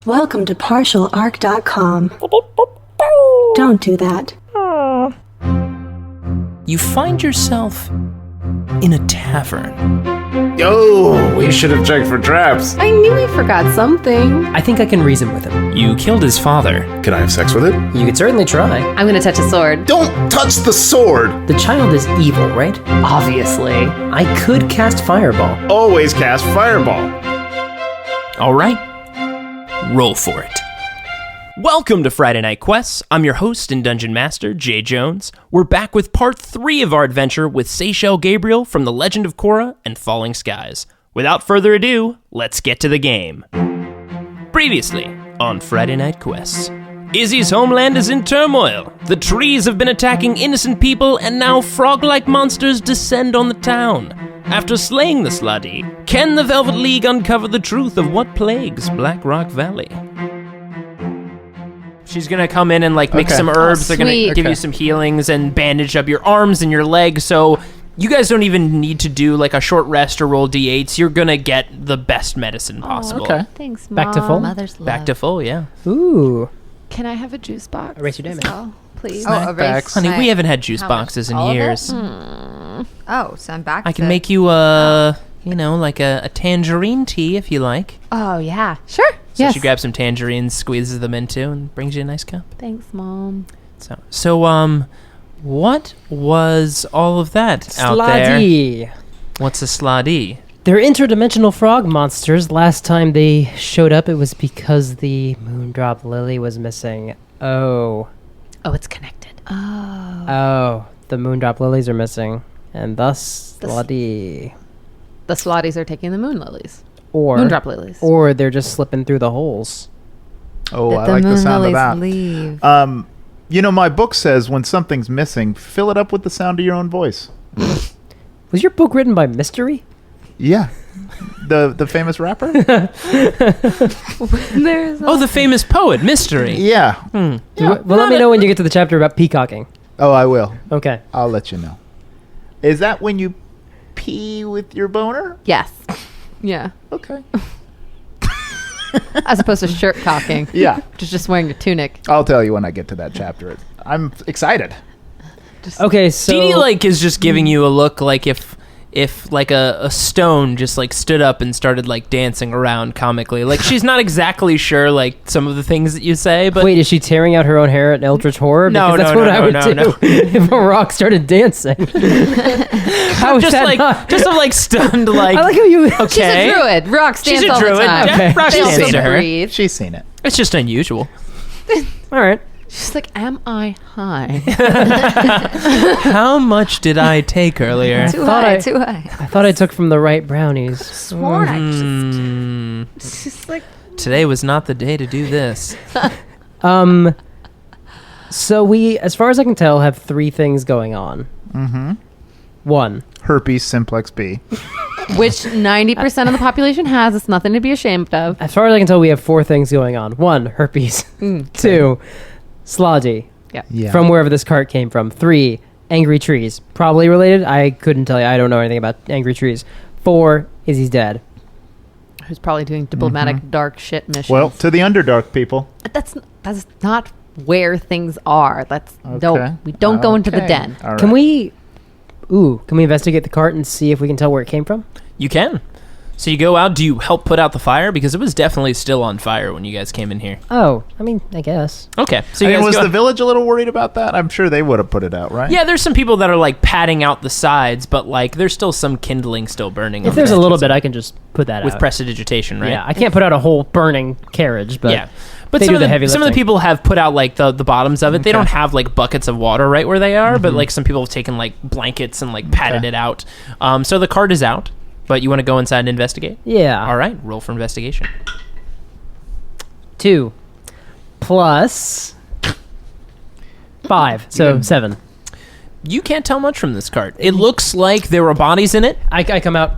Welcome to partialarc.com. Don't do that. You find yourself in a tavern. Yo, we should have checked for traps. I knew he forgot something. I think I can reason with him. You killed his father. Can I have sex with it? You could certainly try. I'm gonna touch a sword. Don't touch the sword! The child is evil, right? Obviously. I could cast Fireball. Always cast fireball. All right, roll for it. Welcome to Friday Night Quests. I'm your host and Dungeon Master, Jay Jones. We're back with part 3 of our adventure with Seychelle Gabriel from The Legend of Korra and Falling Skies. Without further ado, let's get to the game. Previously on Friday Night Quests. Izzy's homeland is in turmoil. The trees have been attacking innocent people, and now frog-like monsters descend on the town. After slaying the Slutty, can the Velvet League uncover the truth of what plagues Black Rock Valley? She's gonna come in and make some herbs. They're gonna give you some healings and bandage up your arms and your legs. So you guys don't even need to do a short rest or roll d8s. You're gonna get the best medicine possible. Okay. Thanks, Mom. Back to full? Mother's love. Back to full, yeah. Ooh. Can I have a juice box? Erase your damage. as well, please. Oh, erase. Honey, we haven't had juice How much? boxes in All of it? years. Oh, so I'm back I can to- make you a tangerine tea if you like. Oh, yeah. Sure. So yes. she grabs some tangerines, squeezes them into, and brings you a nice cup. Thanks, Mom. So, what was all of that out there? Slotty. What's a slotty? They're interdimensional frog monsters. Last time they showed up, it was because the Moondrop Lily was missing. Oh, it's connected. the Moondrop Lilies are missing. And thus, Slotty. The Slotties are taking the moon lilies. Or Moondrop lilies. Or they're just slipping through the holes. Oh, that I the like the moon sound of lilies that. leave. My book says when something's missing, fill it up with the sound of your own voice. Was your book written by Mystery? Yeah. The famous rapper? The famous poet, Mystery. Yeah. Well, let me know when you get to the chapter about peacocking. Oh, I will. Okay. I'll let you know. Is that when you pee with your boner? Yes. Yeah. Okay. As opposed to shirt cocking. Yeah. Just wearing a tunic. I'll tell you when I get to that chapter. I'm excited. Okay, so... Dee Dee, is just giving you a look like if a stone just stood up and started dancing around comically. She's not exactly sure some of the things that you say, but Wait, is she tearing out her own hair at Eldritch Horror? No, Because that's no, what no, I would no, do no. if a rock started dancing. How is just that not... stunned I like how you... okay. She's a druid. Rocks She's dance a all druid. the time. Yeah, Rock's They dancing also to her. breathe. She's seen it. It's just unusual. All right. She's like, am I high? How much did I take earlier? Too thought high, I- too high. I thought I took from the right brownies. Sworn I Hmm. just... She's like... Today was not the day to do this. So we, as far as I can tell, have 3 things going on. Mm-hmm. 1. Herpes simplex B. Which 90% of the population has. It's nothing to be ashamed of. As far as I can tell, we have 4 things going on. 1, herpes. 2, slodgy. Yeah. From wherever this cart came from. 3, angry trees. Probably related. I couldn't tell you. I don't know anything about angry trees. 4, Izzy's dead. Who's probably doing diplomatic dark shit missions. Well, to the Underdark people. That's not where things are. Okay. We don't go into the Okay. den. All right. Can we investigate the cart and see if we can tell where it came from? You can. So you go out. Do you help put out the fire? Because it was definitely still on fire when you guys came in here. Oh, I mean, I guess. Okay. So you guys was go the village a little worried about that? I'm sure they would have put it out, right? Yeah, there's some people that are patting out the sides, but there's still some kindling still burning. If on there's the a little edges bit, I can just put that with out. prestidigitation, right? Yeah, I can't put out a whole burning carriage, but yeah. But they some do of the the heavy some of the lifting. people have put out the bottoms of it. They Okay. don't have buckets of water right where they are, but some people have taken blankets and patted it out. So the cart is out, but you want to go inside and investigate? Yeah. All right, roll for investigation. 2 plus 5, so 7. You can't tell much from this cart. It looks like there were bodies in it. I come out.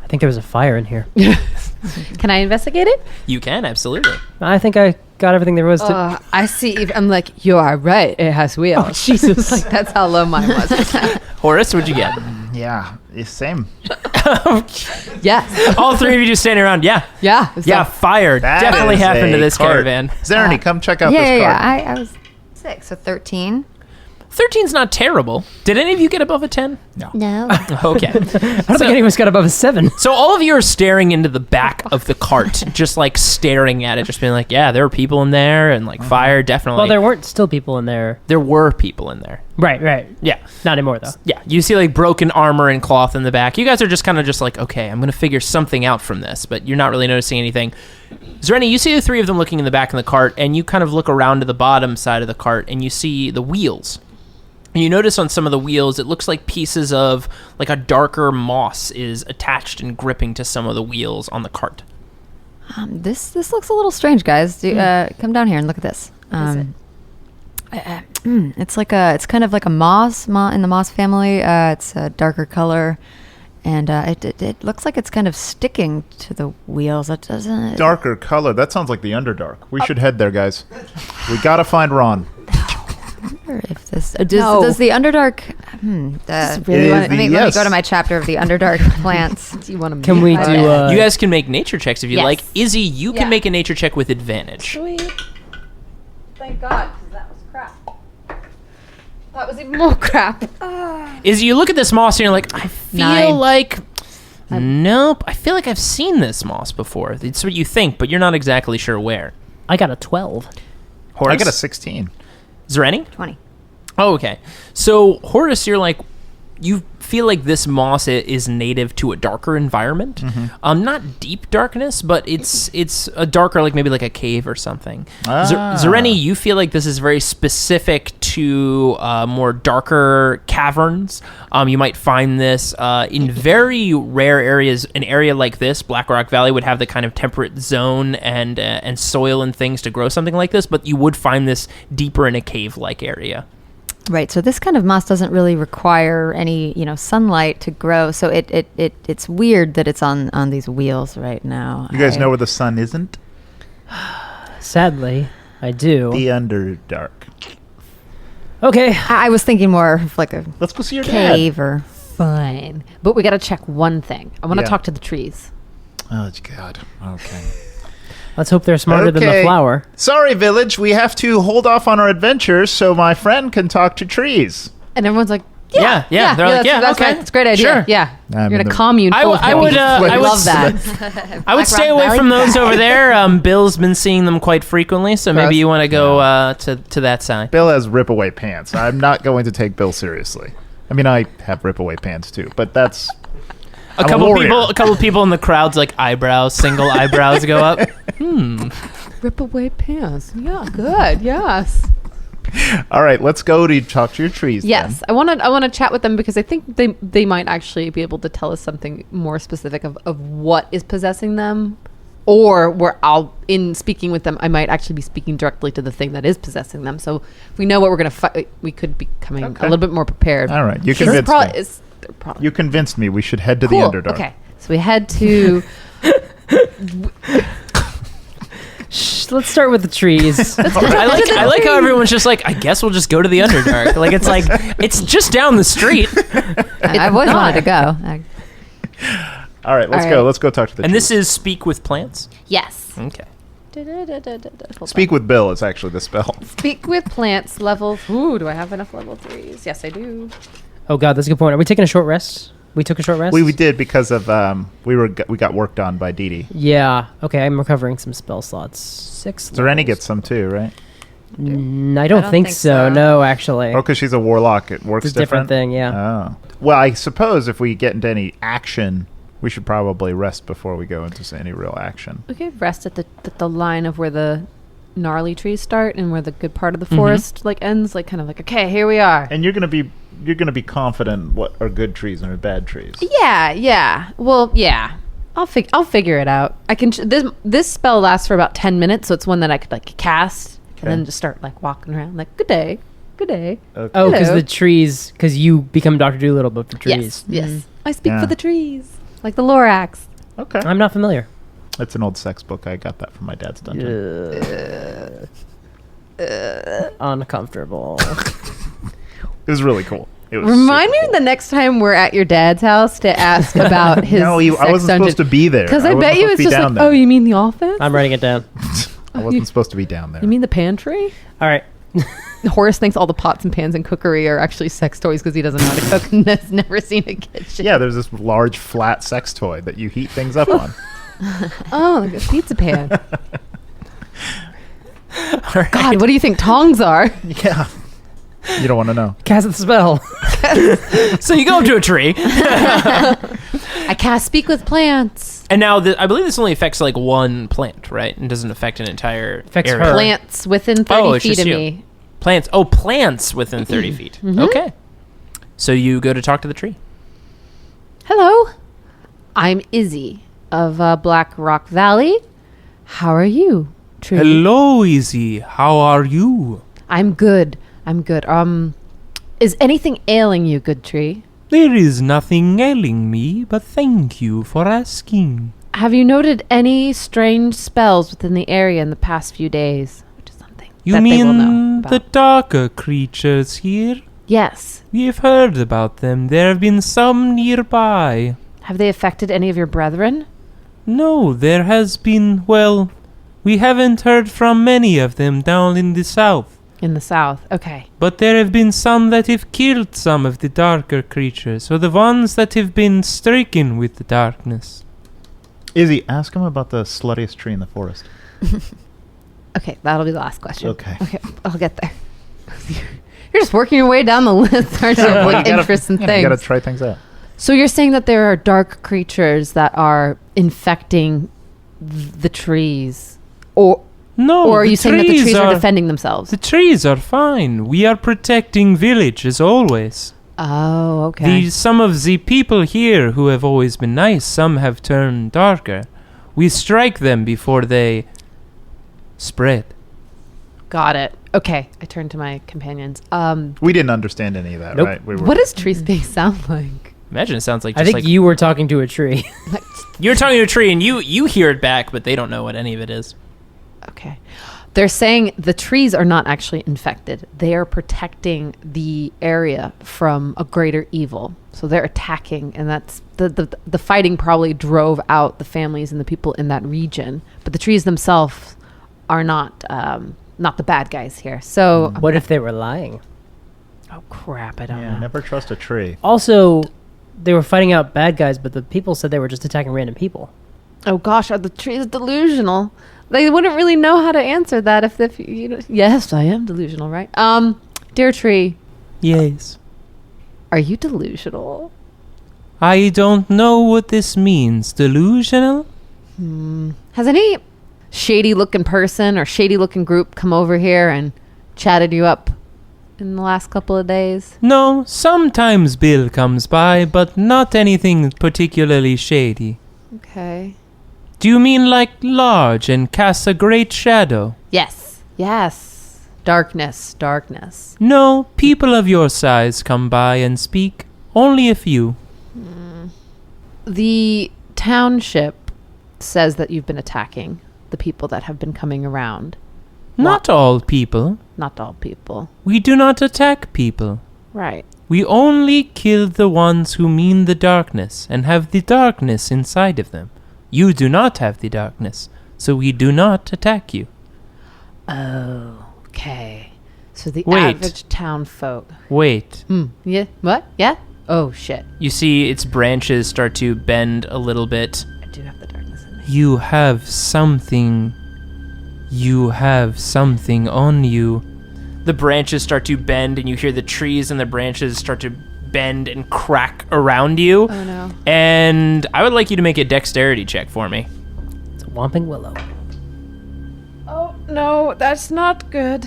I think there was a fire in here. Can I investigate it? You can, absolutely. I think I got everything there was to... I see. I'm like, you are right. It has wheels. Jesus. That's how low mine was. Horace, what'd you get? Yeah. It's same. Yes. All three of you just standing around. Yeah. Yeah. Yeah, fire That definitely is happened to a this cart. caravan. Zereni, come check out this Yeah. cart. I was 6, so 13. 13's not terrible. Did any of you get above a 10? No. Okay. I don't think anyone's got above a 7. So all of you are staring into the back of the cart, just like staring at it, just being like, yeah, there were people in there, and like fire, definitely. Well, there weren't still people in there. There were people in there. Right. Yeah. Not anymore, though. Yeah. You see like broken armor and cloth in the back. You guys are just kind of just like, okay, I'm going to figure something out from this, but you're not really noticing anything. Zereni, you see the three of them looking in the back of the cart, and you kind of look around to the bottom side of the cart, and you see the wheels. And you notice on some of the wheels, it looks like pieces of like a darker moss is attached and gripping to some of the wheels on the cart. This looks a little strange, guys. Come down here and look at this. It's kind of like a moss in the moss family. It's a darker color, and it looks like it's kind of sticking to the wheels. It doesn't. Darker color. That sounds like the Underdark. We should head there, guys. We gotta find Ron. If this does the Underdark. Let me go to my chapter of the Underdark plants. Do you want to? Can we do... You guys can make nature checks if you Yes. like. Izzy, you can make a nature check with advantage. Sweet. Thank God, because that was crap. That was even more crap. Izzy, you look at this moss and you're like, I feel 9. like... Nope. I feel like I've seen this moss before. It's what you think, but you're not exactly sure where. I got a 12. Horace? I got a 16. Zereni? 20. Oh, okay. So, Horace, you're like, you feel like this moss is native to a darker environment. Not deep darkness, but it's a darker, like maybe like a cave or something. Zereni, you feel like this is very specific to more darker caverns. You might find this in very rare areas. An area like this, Black Rock Valley, would have the kind of temperate zone and soil and things to grow something like this, but you would find this deeper in a cave-like area. Right. So this kind of moss doesn't really require any, sunlight to grow. So it's weird that it's on these wheels right now. You guys know where the sun isn't? Sadly, I do. The Underdark. Okay. I was thinking more of like a Let's go see your cave or. Fine. But we got to check one thing. I want to Yeah. talk to the trees. dad. Oh, God. Okay. Let's hope they're smarter than the Okay. flower. Sorry, village. We have to hold off on our adventures so my friend can talk to trees. And everyone's like, Yeah. They're like, that's okay. right. That's a great idea. Sure. Yeah. I'm You're in going to the- commune I full w- of I would, hippies. I love would that. I would stay away from those over there. Bill's been seeing them quite frequently, so maybe Gross. you want to go to that side. Bill has rip-away pants. I'm not going to take Bill seriously. I mean, I have rip-away pants too, but that's... A couple people in the crowd's like single eyebrows go up. Rip away pants. Yeah, good. Yes. All right, let's go to talk to your trees. Yes, I want to chat with them because I think they might actually be able to tell us something more specific of what is possessing them, or where in speaking with them, I might actually be speaking directly to the thing that is possessing them. So if we know what we're going to fight, we could be coming a little bit more prepared. All right, you This convinced me. they're probably You convinced me. We should head to cool. the Underdark. Okay, so we head to. Shh, let's start with the trees. I like how everyone's just like, I guess we'll just go to the Underdark. Like it's just down the street. I've always wanted to go. All right, let's All go. right. Let's go talk to the And trees. this is speak with plants. Yes. Okay. Hold Speak with Bill is actually the spell. Speak with plants level. Ooh, do I have enough level 3s? Yes, I do. Oh, God, that's a good point. Are we taking a short rest? We took a short rest? We did because of we got worked on by Dee Dee. Yeah. Okay, I'm recovering some spell slots. 6 Zereni levels. gets some too, right? I don't think so. No, actually. Oh, because she's a warlock, it works It's a different thing, yeah. Oh. Well, I suppose if we get into any action, we should probably rest before we go into any real action. Okay, rest at the line of where the gnarly trees start and where the good part of the forest ends. Like kind of like, okay, here we are. And you're gonna be confident what are good trees and are bad trees. Yeah. Well, yeah. I'll figure it out. I can. This spell lasts for about 10 minutes, so it's one that I could like cast and then just start like walking around like, good day. Okay. Oh, because Hello. the trees, because you become Dr. Doolittle, but for trees. Yes. I speak Yeah. for the trees, like the Lorax. Okay. I'm not familiar. It's an old sex book. I got that from my dad's dungeon. Uncomfortable. It was really cool. It was Remind me super the next time we're at your dad's house to ask about his No, I wasn't supposed to be there. Because I I wasn't bet you supposed it's to be just down like, there. oh, you mean the office? I'm writing it down. I wasn't supposed to be down there. You mean the pantry? All right. Horace thinks all the pots and pans and cookery are actually sex toys because he doesn't know how to cook and has never seen a kitchen. Yeah, there's this large flat sex toy that you heat things up on. Oh, like a pizza pan. All right. God, what do you think tongs are? Yeah. You don't want to know. Cast the spell. So you go up to a tree, I cast speak with plants. and now I believe this only affects like one plant, right? And doesn't affect an entire Affects area. her. Plants within 30 Oh, it's feet just of you. me. Plants. Oh, plants within 30 feet. Okay. So you go to talk to the tree. Hello. I'm Izzy of Black Rock Valley. How are you, tree? Hello, Izzy. How are you? I'm good. Is anything ailing you, good tree? There is nothing ailing me, but thank you for asking. Have you noted any strange spells within the area in the past few days? Which is something You that they will know mean about. the darker creatures here? Yes. We've heard about them. There have been some nearby. Have they affected any of your brethren? No, there has been, well, we haven't heard from many of them down in the south. In the south. Okay. But there have been some that have killed some of the darker creatures, or the ones that have been stricken with the darkness. Izzy, ask him about the sluttiest tree in the forest. Okay, that'll be the last question. Okay. Okay, I'll get there. You're just working your way down the list, aren't you? Well, Like interests and You things. gotta try things out. So you're saying that there are dark creatures that are infecting the trees, or No, are the you saying that the trees are defending themselves? The trees are fine. We are protecting village as always. Oh, okay. Some of the people here who have always been nice, some have turned darker. We strike them before they spread. Got it. Okay, I turn to my companions. We didn't understand any of that, Nope. right? We were, What does tree space sound like? Imagine it sounds like I just think like you were talking to a tree. you're talking to a tree and you hear it back, but they don't know what any of it is. Okay. They're saying the trees are not actually infected. They are protecting the area from a greater evil. So they're attacking, and that's the fighting probably drove out the families and the people in that region. But the trees themselves are not the bad guys here. So What if they were lying? oh crap, I don't Yeah, know. never trust a tree. Also, they were fighting out bad guys, but the people said they were just attacking random people. Oh gosh, are the trees delusional? They wouldn't really know how to answer that if you know. Yes, I am delusional, right? Dear tree, Yes. are you delusional? I don't know what this means. Delusional? Has any shady looking person or shady looking group come over here and chatted you up in the last couple of days? No, sometimes Bill comes by, but not anything particularly shady. Okay. Do you mean like large and casts a great shadow? Yes. Yes. Darkness. Darkness. No, people of your size come by and speak. Only a few. The township says that you've been attacking the people that have been coming around. Not all people. Not all people. We do not attack people. Right. We only kill the ones who mean the darkness and have the darkness inside of them. You do not have the darkness, so we do not attack you. Oh, okay. So the Wait. average town folk. Wait. Yeah. What? Yeah? Oh, shit. You see its branches start to bend a little bit. I do have the darkness in me. You have something. You have something on you. The branches start to bend, and you hear the trees and the branches start to bend and crack around you. Oh, no. And I would like you to make a dexterity check for me. It's a whomping willow. Oh, no. That's not good.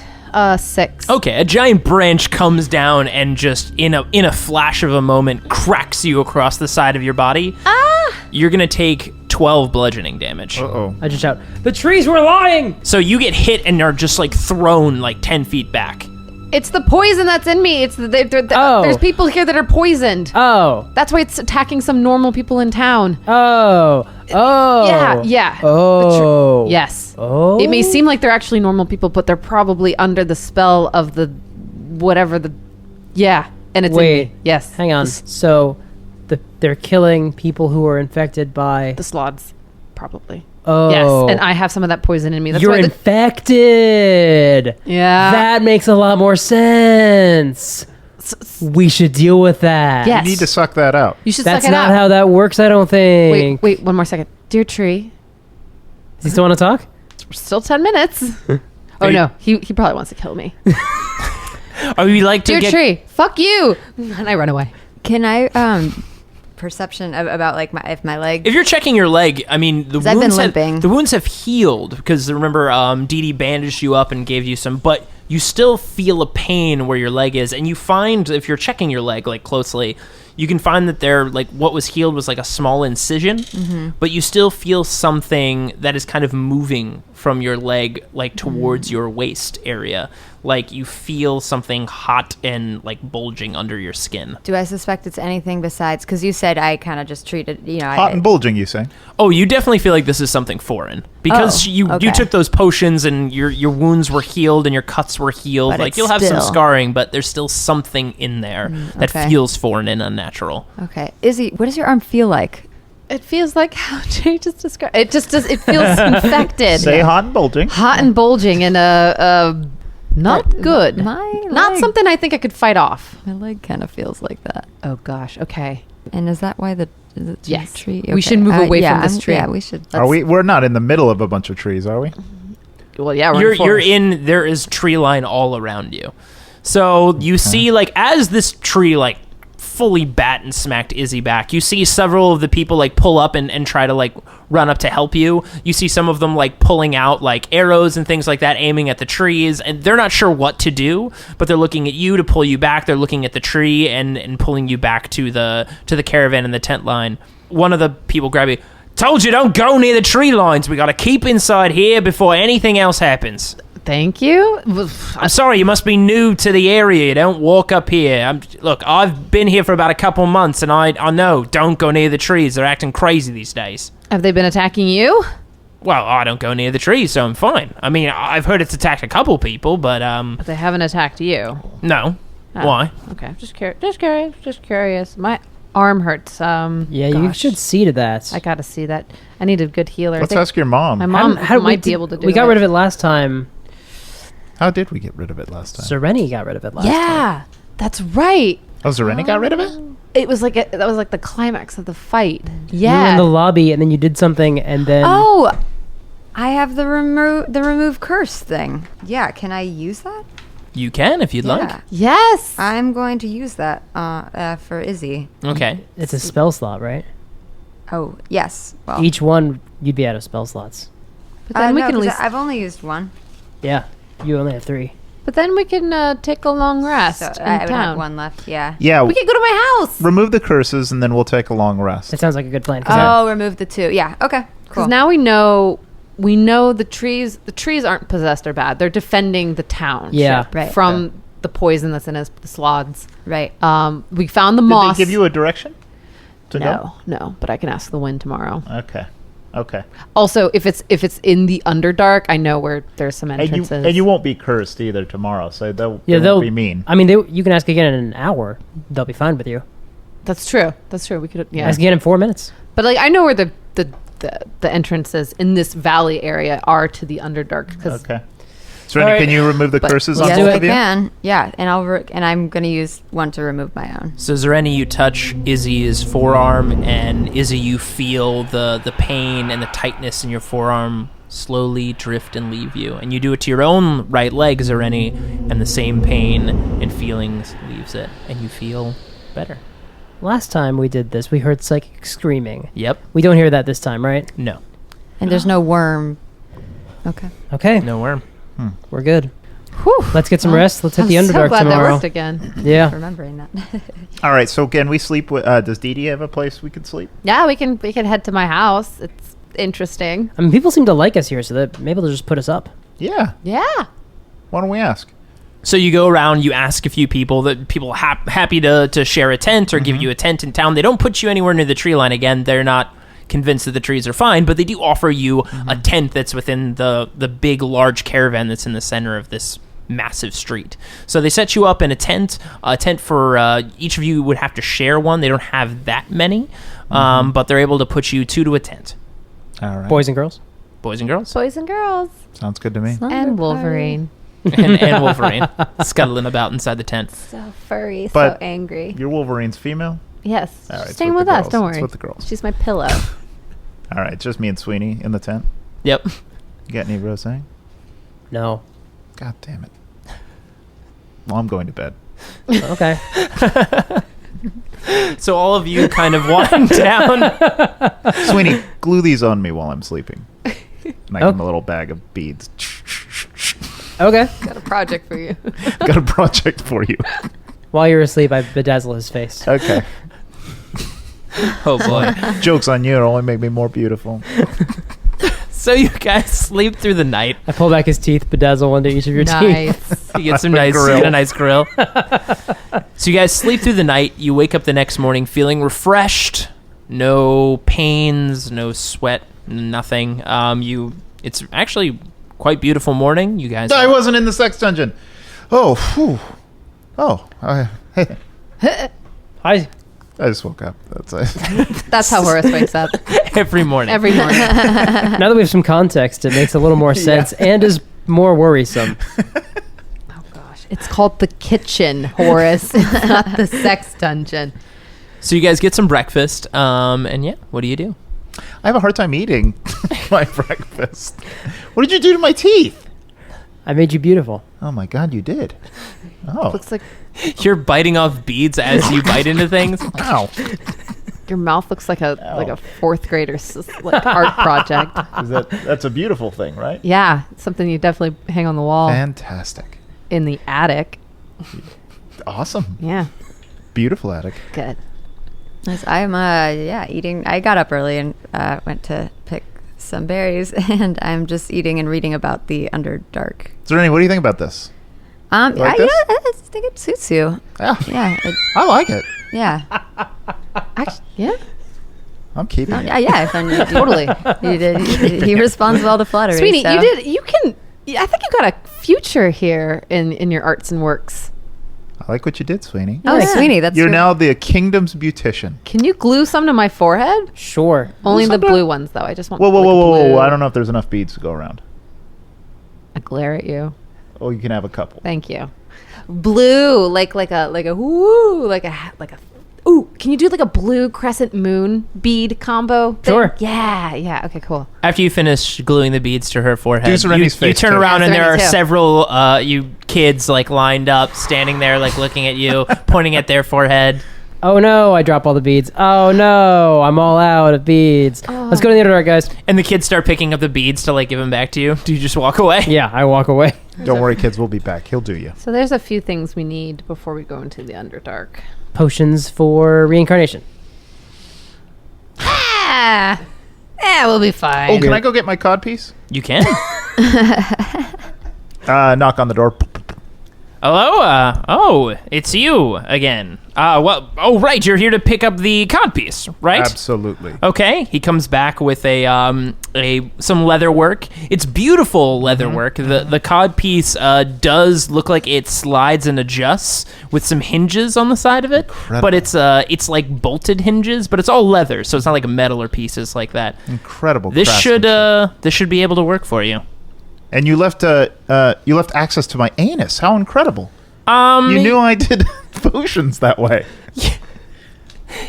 6. Okay, a giant branch comes down and just in a flash of a moment cracks you across the side of your body. You're gonna take 12 bludgeoning damage. Uh-oh. I just shout, the trees were lying! So you get hit and are just like thrown like 10 feet back. It's the poison that's in me. It's Oh. There's people here that are poisoned. Oh. That's why it's attacking some normal people in town. Oh. Oh. Yeah. Oh. Yes. Oh. It may seem like they're actually normal people, but they're probably under the spell of the whatever the. Yeah. And it's Wait. in me. Yes. Hang on. The, So they're killing people who are infected by... the sloths, probably. Oh. Yes. And I have some of that poison in me. That's You're why infected. yeah. That makes a lot more sense. We should deal with that. Yes. You need to suck that out. You should That's suck it not out. how that works, I don't think. Wait, one more second. Dear tree, Does he still want to talk? still 10 minutes. Oh, no. He probably wants to kill me. Or we like to Dear get... tree, fuck you. And I run away. Can I perception about like if my leg? If you're checking your leg, I mean, the 'Cause I've been wounds limping. the wounds have healed because remember, Dee Dee bandaged you up and gave you some, but you still feel a pain where your leg is, and you find if you're checking your leg like closely, you can find that there like what was healed was like a small incision, but you still feel something that is kind of moving from your leg like towards your waist area. Like you feel something hot and like bulging under your skin. Do I suspect it's anything besides? Because you said I kind of just treated, Hot and bulging, you say? Oh, you definitely feel like this is something foreign because Oh, you okay. took those potions and your wounds were healed and your cuts were healed. But Like it's you'll have some still- scarring, but there's still something in there that okay. feels foreign and unnatural. Okay, Izzy, what does your arm feel like? It feels like how Jay just described. It just does. It feels infected. Say hot and bulging. Hot and bulging and not good. My Not leg- something I think I could fight off. My leg kind of feels like that. Oh gosh. Okay. And is that why the Yes. tree? We should move away from this tree. Yeah, we should. Are we? We're not in the middle of a bunch of trees, are we? Well, yeah. We're You're in. There is tree line all around you, so you see like as this tree like fully bat and smacked Izzy back. You see several of the people like pull up and try to like run up to help you. You see some of them like pulling out like arrows and things like that, aiming at the trees, and they're not sure what to do, but they're looking at you to pull you back. They're looking at the tree and pulling you back to the caravan and the tent line. One of the people grab you. Told you don't go near the tree lines. We got to keep inside here before anything else happens. Thank you. I'm sorry, you must be new to the area. You don't walk up here. Look, I've been here for about a couple months, and I know, don't go near the trees. They're acting crazy these days. Have they been attacking you? Well, I don't go near the trees, so I'm fine. I mean, I've heard it's attacked a couple people, but, But they haven't attacked you. no. Oh, Why? Okay. Just curious. My arm hurts. Yeah, you gosh. should see to that. I gotta see that. I need a good healer. I Let's think ask your mom. my mom How did might be able to do it. We got rid of it last time. How did we get rid of it last time? Zereni got rid of it last time. Yeah, that's right. Oh, Zereni got rid of it? It was like that was like the climax of the fight. You were in Yeah. the lobby, and then you did something, and then... Oh, I have the remove curse thing. Yeah, can I use that? You can, if you'd like. Yes. I'm going to use that for Izzy. Okay. It's a spell slot, right? Oh, yes. Well, Each one, you'd be out of spell slots. But then we no, can at 'cause least. I've only used one. Yeah, you only have 3. But then we can take a long rest So in I would have town. one left, yeah. Yeah. We can go to my house. Remove the curses, and then we'll take a long rest. That sounds like a good plan. 'cause Oh, remove the 2. Yeah, okay. Because Cool. now we know the trees. The trees aren't possessed or bad. They're defending the town. Yeah. Right. From the poison that's in us, the sloths. Right. We found the Did moss. they give you a direction to No. But I can ask the wind tomorrow. go? Okay. Also, if it's in the Underdark, I know where there's some And entrances. you won't be cursed either tomorrow, so Yeah, they they'll won't be mean. I mean, you can ask again in an hour. They'll be fine with you. That's true. We could. Yeah. Ask again in 4 minutes. But like, I know where the entrances in this valley area are to the Underdark. Cause Okay. Zereni, All right. can you remove the But- curses Let's on do both it. of you? can. Yeah, and I'm going to use one to remove my own. So Zereni, you touch Izzy's forearm, and Izzy, you feel the pain and the tightness in your forearm slowly drift and leave you. And you do it to your own right leg, Zereni, and the same pain and feelings leaves it, and you feel better. Last time we did this, we heard psychic screaming. Yep. We don't hear that this time, right? No. And there's no worm. Okay. Okay, No worm. we're good. Whew. Let's get some rest. Let's hit I'm the so Underdark glad that tomorrow. worked again. Yeah. Remembering that. All right, so can we sleep with... does Dee Dee have a place we could sleep? Yeah, we can head to my house. It's interesting. I mean, people seem to like us here, so that maybe they'll just put us up. Yeah. Yeah. Why don't we ask? So you go around, you ask a few people, that people happy to share a tent or give you a tent in town. They don't put you anywhere near the tree line. Again, they're not convinced that the trees are fine, but they do offer you a tent that's within the big, large caravan that's in the center of this massive street. So they set you up in a tent for each of you would have to share one. They don't have that many, but they're able to put you 2 to a tent. All right. Boys and girls. Boys and girls. Boys and girls. Sounds good to me. And Wolverine. and Wolverine scuttling about inside the tent. So furry, But- so angry. Your Wolverine's female? Yes. All right, She's it's staying with with the us. girls. Don't It's worry. with the girls. She's my pillow. All right, just me and Sweeney in the tent. Yep. You got any rosé? No. God damn it. Well, I'm going to bed. Okay. So all of you kind of wind down. Sweeney, glue these on me while I'm sleeping. And I give him a little bag of beads. Okay. Got a project for you. Got a project for you. While you're asleep, I bedazzle his face. Okay. Oh boy. Joke's on you. It'll only make me more beautiful. So you guys sleep through the night. I pull back his teeth, bedazzle one to each of your teeth. Nice. You get some A nice, you grill. get a nice grill. So you guys sleep through the night. You wake up the next morning feeling refreshed. No pains, no sweat, nothing. It's actually quite beautiful morning. You guys. I wasn't in the sex dungeon. Oh, phew. Oh, hey. Hi. I just woke up. That's it. That's how Horace wakes up every morning. every morning. Now that we have some context, it makes a little more sense and is more worrisome. Oh gosh, it's called the kitchen, Horace. It's not the sex dungeon. So you guys get some breakfast. And yeah, what do you do? I have a hard time eating my breakfast. What did you do to my teeth? I made you beautiful. Oh my God, you did. Oh, Looks like You're biting off beads as you bite into things. ow. your mouth looks like a fourth grader's like art project. That's a beautiful thing, right? Yeah, it's something you definitely hang on the wall Fantastic. in the attic. Awesome. Yeah, Beautiful attic. good. Yes, I'm eating. I got up early and went to pick some berries, and I'm just eating and reading about the Underdark. Zereni, what do you think about this? Yeah, this? I think it suits you. Yeah, Yeah, I like it. yeah, Actually, yeah, I'm keeping it. yeah. totally. He responds well to flattery. Sweeney, so. you can. I think you got a future here in your arts and works. I like what you did, Sweeney. Oh, Sweeney, that's You're your- now the kingdom's beautician. Can you glue some to my forehead? Sure. Only the some to- blue ones, though. I just want. Whoa, whoa, like, whoa, whoa, blue. whoa. I don't know if there's enough beads to go around. I glare at you. Oh, you can have a couple. Thank you. Blue, like a woo, like a ooh. Can you do like a blue crescent moon bead combo thing? Sure. Yeah. Okay, cool. After you finish gluing the beads to her forehead, Do Zereni's you face, turn too. around Yeah, and there are Zereni, too. several you kids like lined up, standing there, like looking at you, pointing at their forehead. Oh no, I drop all the beads. Oh no, I'm all out of beads. Let's go to the Underdark, guys. And the kids start picking up the beads to like give them back to you. Do you just walk away? Yeah, I walk away. Don't worry, kids. We'll be back. He'll do you. So there's a few things we need before we go into the Underdark. Potions for reincarnation. Yeah, we'll be fine. Oh, can I go get my cod piece? You can. Knock on the door. Hello. It's you again. Well, oh right, you're here to pick up the codpiece, right? Absolutely. Okay. He comes back with some leather work. It's beautiful leather work. The codpiece does look like it slides and adjusts with some hinges on the side of it. Incredible. But it's like bolted hinges, but it's all leather, so it's not like a metal or pieces like that. Incredible. This craftsmanship. should be able to work for you. And you left access to my anus. How incredible! You knew I did potions that way.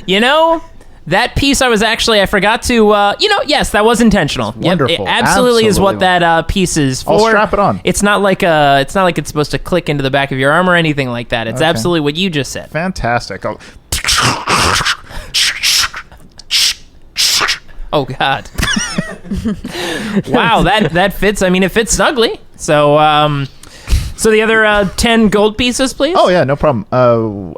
You know, that piece I forgot to, yes, that was intentional. Yep, wonderful. it absolutely is what Absolutely. that piece is for. I'll strap it on. It's not like it's supposed to click into the back of your arm or anything like that. It's Okay. absolutely what you just said. Fantastic. Oh God. Wow, that fits. I mean, it fits snugly. So, so the other 10 gold pieces, please. Oh yeah, no problem. You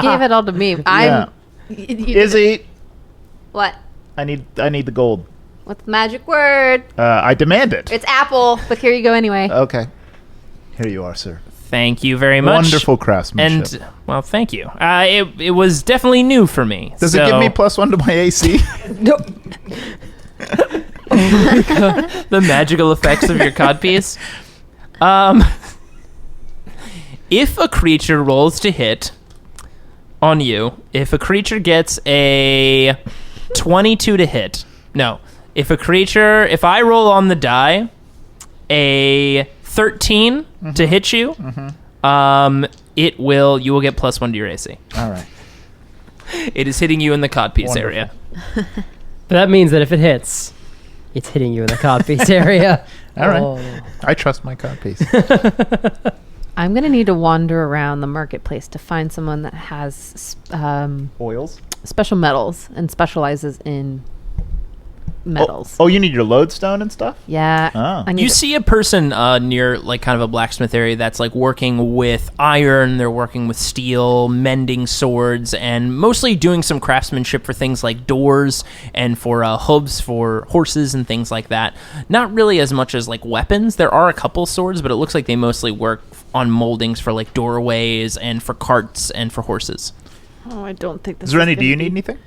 gave it all to me. Yeah. Izzy, What? I need the gold. What's the magic word? I demand it. It's apple, but here you go anyway. Okay. Here you are, sir. Thank you very much. Wonderful craftsmanship. And well, thank you. It was definitely new for me. Does it give me +1 to my AC? the magical effects of your codpiece? If a creature rolls to hit on you, if a creature gets a 22 to hit, no, if I roll on the die a 13 to hit you, you will get +1 to your AC. All right. It is hitting you in the codpiece area. But that means that if it hits, it's hitting you in the codpiece area. All right. I trust my codpiece. I'm going to need to wander around the marketplace to find someone that has Oils? special metals and specializes in metals. Oh, you need your lodestone and stuff? Yeah. Oh. I need You to- see a person near like kind of a blacksmith area that's like working with iron, they're working with steel, mending swords, and mostly doing some craftsmanship for things like doors and for hooves for horses and things like that. Not really as much as like weapons. There are a couple swords, but it looks like they mostly work on moldings for like doorways and for carts and for horses. Oh, I don't think this Zereni, do you need anything?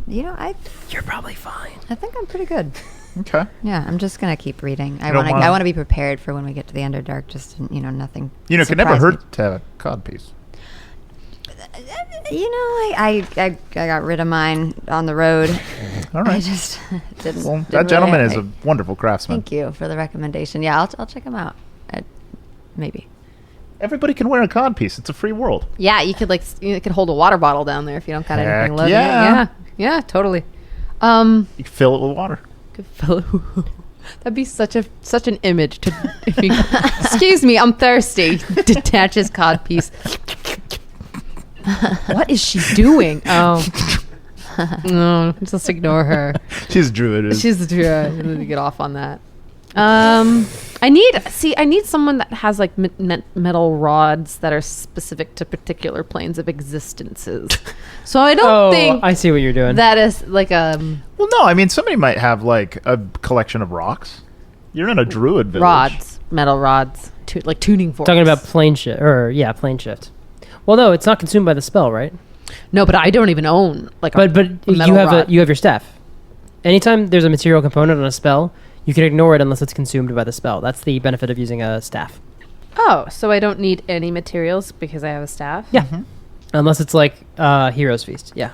You're probably fine. I think I'm pretty good. Okay. Yeah, I'm just gonna keep reading. I You don't want to. wanna- I want to be prepared for when we get to the Underdark. Just nothing. It can never surprise me. hurt to have a codpiece. I got rid of mine on the road. All I right. just didn't. Well, didn't that really- gentleman is a wonderful craftsman. Thank you for the recommendation. Yeah, I'll check him out. Maybe. Everybody can wear a codpiece. It's a free world. Yeah, you could you could hold a water bottle down there if you don't got Heck anything loaded. yeah. Yeah, totally. You can fill it with water. Good fellow. That'd be such an image to. Excuse me, I'm thirsty. Detach his codpiece. What is she doing? Oh, no, just ignore her. She's a druid. She's the druid. I need to get off on that. I need someone that has like metal rods that are specific to particular planes of existences. So I don't think I see what you're doing. that is like Well, no, I mean, somebody might have like a collection of rocks. You're in a druid village. rods, metal rods, like tuning forks. Talking about plane shift, plane shift. Well, no, it's not consumed by the spell, right? No, but I don't even own like But a metal you have rod. you have your staff. Anytime there's a material component on a spell, you can ignore it unless it's consumed by the spell. That's the benefit of using a staff. Oh, so I don't need any materials because I have a staff? Yeah. Unless it's like Hero's Feast. Yeah.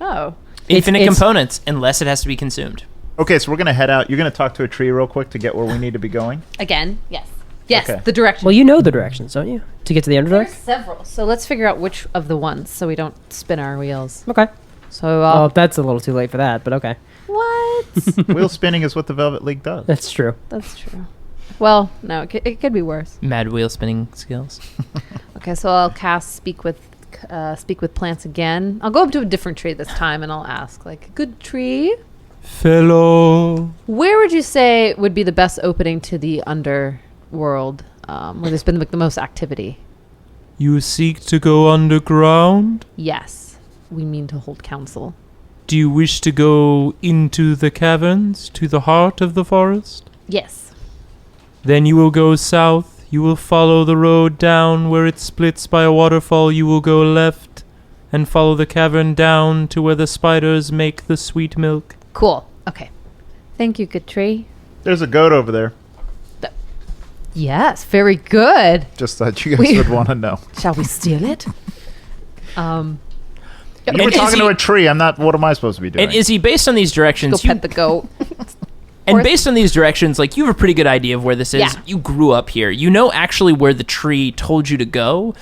Oh. Infinite it's- components, unless it has to be consumed. Okay, so we're going to head out. You're going to talk to a tree real quick to get where we need to be going? Again? Yes. Yes, Okay. the direction. Well, you know the directions, don't you? To get to the There's Underdark? several. So let's figure out which of the ones so we don't spin our wheels. Okay. So, Well, that's a little too late for that, but okay. what? Wheel spinning is what the Velvet League does. That's true. That's true. Well, no, it could be worse. Mad wheel spinning skills. Okay, so I'll cast speak with plants again. I'll go up to a different tree this time and I'll ask, like, good tree, Fellow. where would you say would be the best opening to the underworld, where there's been like, the most activity? You seek to go underground? Yes, we mean to hold council. Do you wish to go into the caverns, to the heart of the forest? Yes. Then you will go south. You will follow the road down where it splits by a waterfall. You will go left and follow the cavern down to where the spiders make the sweet milk. Cool. Okay. Thank you, good tree. There's a goat over there. Yes, very good. Just thought you guys would want to know. Shall we steal it? You were And talking Izzy- to a tree. I'm not. What am I supposed to be doing? And Izzy, based on these Go directions, pet the goat. and based on these directions, like, you have a pretty good idea of where this is. Yeah. You grew up here. You know actually where the tree told you to go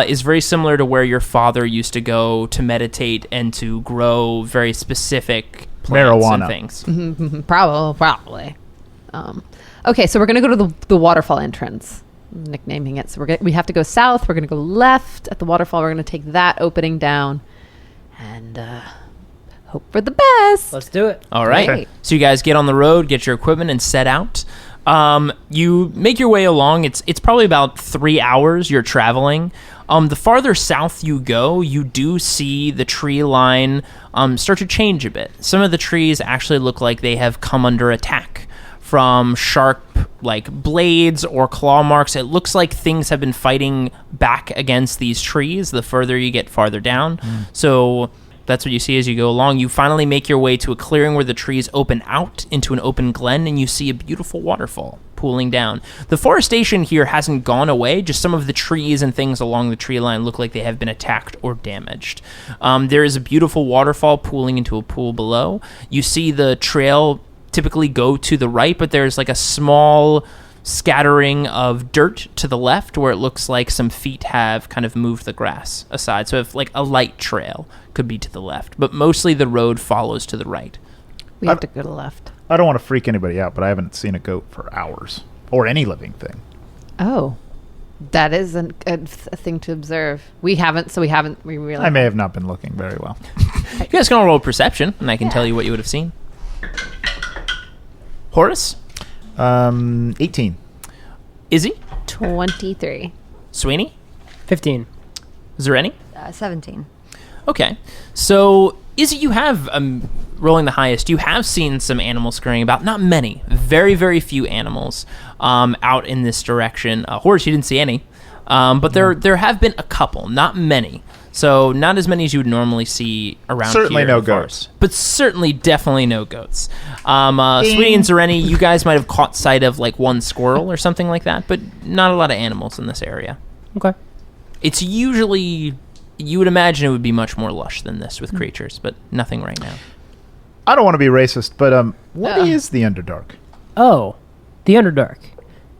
is very similar to where your father used to go to meditate and to grow very specific plants Marijuana. and things. Probably. Okay, so we're gonna go to the waterfall entrance, nicknaming it. So we have to go south. We're gonna go left at the waterfall. We're gonna take that opening down, and hope for the best. Let's do it. All right. Great. So you guys get on the road, get your equipment, and set out. You make your way along. It's probably about 3 hours you're traveling. The farther south you go, you do see the tree line start to change a bit. Some of the trees actually look like they have come under attack from sharp, like, blades or claw marks. It looks like things have been fighting back against these trees the further you get farther down. So That's what you see as you go along. You finally make your way to a clearing where the trees open out into an open glen, and you see a beautiful waterfall pooling down. The forestation here hasn't gone away, just some of the trees and things along the tree line look like they have been attacked or damaged. There is a beautiful waterfall pooling into a pool below. You see the trail typically go to the right, but there's like a small scattering of dirt to the left where it looks like some feet have kind of moved the grass aside. So if like a light trail could be to the left, but mostly the road follows to the right. We have to go to the left. I don't want to freak anybody out, but I haven't seen a goat for hours. Or any living thing. Oh. That is a thing to observe. We really I may have not been looking very well. You guys can all roll perception, and I can tell you what you would have seen. Horace? 18. Izzy? 23. Sweeney? 15. Zereni? 17. Okay. So, Izzy, you have, rolling the highest, you have seen some animals scurrying about. Not many. Very, very few animals out in this direction. Horace, you didn't see any. But there have been a couple. Not many. So, not as many as you would normally see around Certainly here. no goats. But certainly, definitely no goats. Sweeney and Zereni, you guys might have caught sight of like one squirrel or something like that, but not a lot of animals in this area. Okay. It's usually... You would imagine it would be much more lush than this with creatures, but nothing right now. I don't want to be racist, but what is the Underdark? Oh, the Underdark.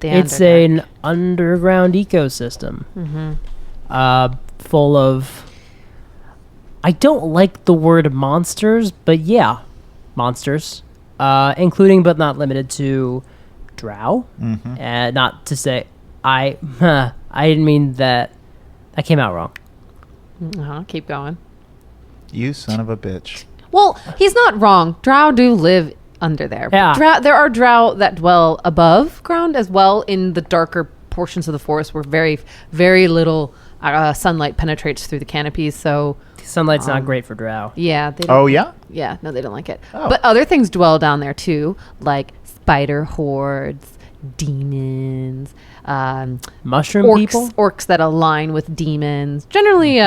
It's Underdark. an underground ecosystem. Full of... I don't like the word monsters, but yeah, monsters. Including but not limited to drow. Not to say... I didn't mean that... That came out wrong. Keep going. You son of a bitch. Well, he's not wrong. Drow do live under there. Yeah. There are drow that dwell above ground as well in the darker portions of the forest where very, very little sunlight penetrates through the canopies. So Sunlight's not great for drow. yeah. They don't, Oh, yeah? Yeah. No, they don't like it. Oh. But other things dwell down there too, like spider hordes, demons, Mushroom orcs, people? orcs that align with demons. Generally,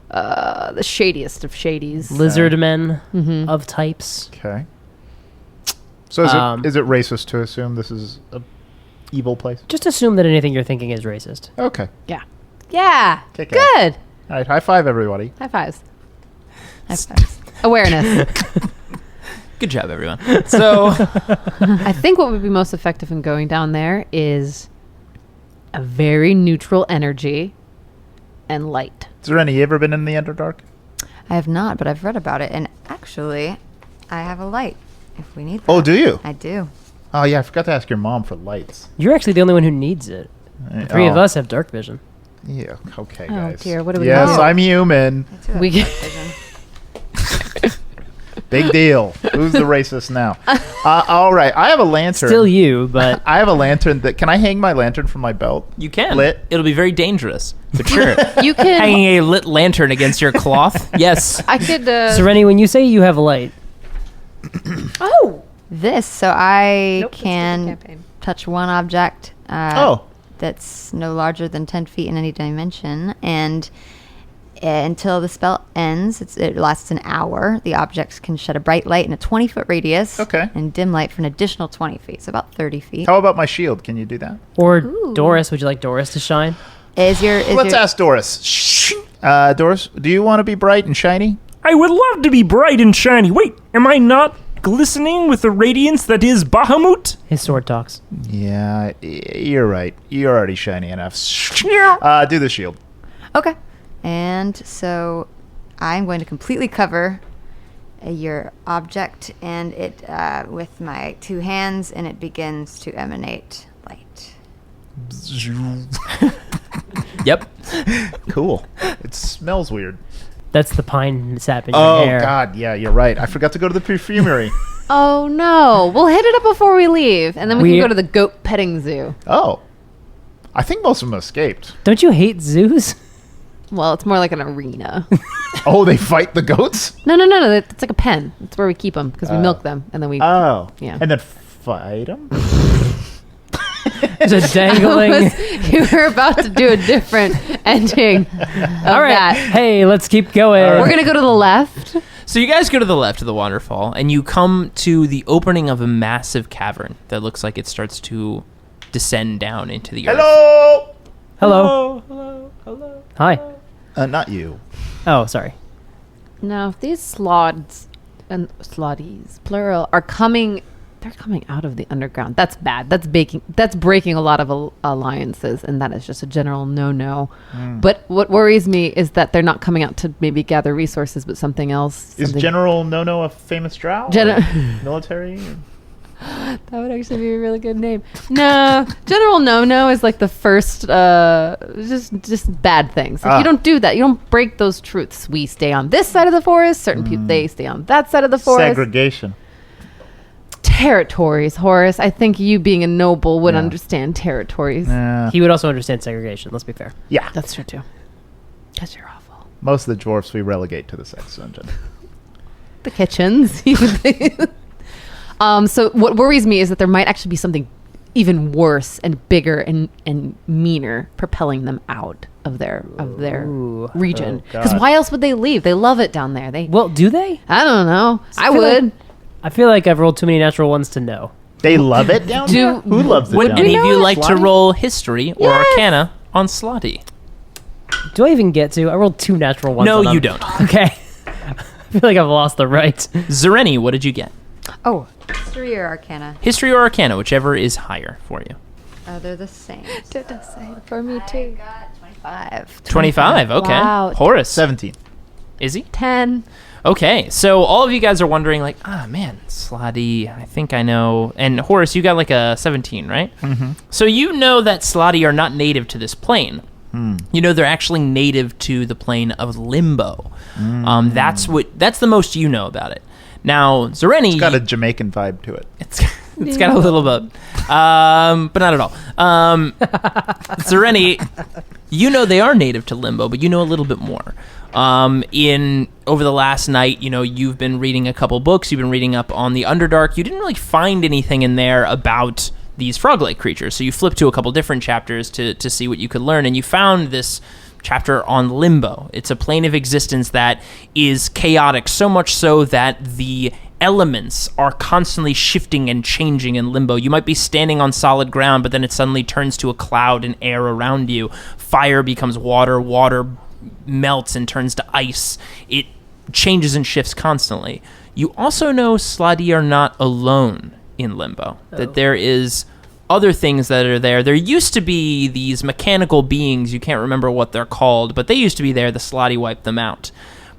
the shadiest of shadies. Lizard men of types. Okay. So is it racist to assume this is a evil place? Just assume that anything you're thinking is racist. Okay. Yeah. Kick ass. Good. All right, high five, everybody. High fives. Awareness. Good job, everyone. So, I think what would be most effective in going down there is a very neutral energy and light. Zereni, you ever been in the Underdark? I have not, but I've read about it. And actually, I have a light if we need that. Oh, do you? I do. Oh, yeah, I forgot to ask your mom for lights. You're actually the only one who needs it. The three of us have dark vision. Yeah, okay, Oh, guys. dear, what do we Yes, do? I'm human. I do have We dark get- vision. Big deal. Who's the racist now? All right, I have a lantern. Still you, but I have a lantern that... Can I hang my lantern from my belt? you can. Lit? It'll be very dangerous. But sure. You can. Hanging a lit lantern against your cloth? Yes. I could. Zereni, when you say you have a light, This, so I Nope, that's a can different campaign. touch one object that's no larger than 10 feet in any dimension, and until the spell ends, it lasts an hour. The objects can shed a bright light in a 20-foot radius, Okay. and dim light for an additional 20 feet, so about 30 feet. How about my shield? Can you do that? or Doris, would you like Doris to shine? Let's ask Doris. Doris, do you want to be bright and shiny? I would love to be bright and shiny. Wait, am I not glistening with the radiance that is Bahamut? His sword talks. Yeah, you're right. You're already shiny enough. Do the shield. Okay. And so I'm going to completely cover your object and it with my two hands, and it begins to emanate light. Yep. Cool. It smells weird. That's the pine sap in your Oh, hair. God. Yeah, you're right. I forgot to go to the perfumery. Oh no! We'll hit it up before we leave, and then we We- can go to the goat petting zoo. Oh. I think most of them escaped. Don't you hate zoos? Well, it's more like an arena. Oh, they fight the goats? No. It's like a pen. It's where we keep them because we milk them, and then we. Oh. Yeah. And then fight them? There's a dangling. You were about to do a different ending. All right. That. Hey, let's keep going. We're gonna go to the left. So you guys go to the left of the waterfall, and you come to the opening of a massive cavern that looks like it starts to descend down into the earth. Hello. Hello. Hi. Not you. Oh, sorry. Now, if these slods and slotties, plural, are coming, they're coming out of the underground. That's bad. That's breaking a lot of alliances, and that is just a general no-no. But what worries me is that they're not coming out to maybe gather resources, but something else. Is General No-No a famous drow? Military? That would actually be a really good name. No, General No-No is like the first, just bad things. Like, you don't do that. You don't break those truths. We stay on this side of the forest. Certain people, they stay on that side of the forest. Segregation. Territories, Horace. I think you being a noble would understand territories. He would also understand segregation, let's be fair. Yeah. That's true, too. Because you're awful. Most of the dwarfs we relegate to the sex dungeon. The kitchens. So what worries me is that there might actually be something even worse and bigger and meaner propelling them out of their region. Because why else would they leave? They love it down there. Well, do they? I don't know. I would. I feel like I've rolled too many natural ones to know. They love it down there? Who loves it Would down any there? of you like to Slotty? roll history or arcana on Slotty? Do I even get to? I rolled 2 natural ones. No, on them. you don't. Okay. I feel like I've lost the right. Zereni, what did you get? Oh, history or arcana? History or arcana, whichever is higher for you. They're the same. They're the same for me, too. I got 25. 25, okay. Wow. Horace. 17. Izzy? 10. Okay, so all of you guys are wondering, like, man, Slotty, I think I know. And Horace, you got like a 17, right? Mm-hmm. So you know that Slotty are not native to this plane. You know they're actually native to the plane of Limbo. That's the most you know about it. Now, Zereni... It's got a Jamaican vibe to it. It's got a little bit, but not at all. Zereni, you know they are native to Limbo, but you know a little bit more. Over the last night, you know, you've been reading a couple books, you've been reading up on the Underdark. You didn't really find anything in there about these frog-like creatures, so you flipped to a couple different chapters to see what you could learn, and you found this chapter on Limbo. It's a plane of existence that is chaotic, so much so that the elements are constantly shifting and changing in Limbo. You might be standing on solid ground, but then it suddenly turns to a cloud and air around you. Fire becomes water, water melts and turns to ice. It changes and shifts constantly. You also know Slotty are not alone in Limbo, that there is other things that are there. There used to be these mechanical beings, you can't remember what they're called, but they used to be there. The Slotty wiped them out.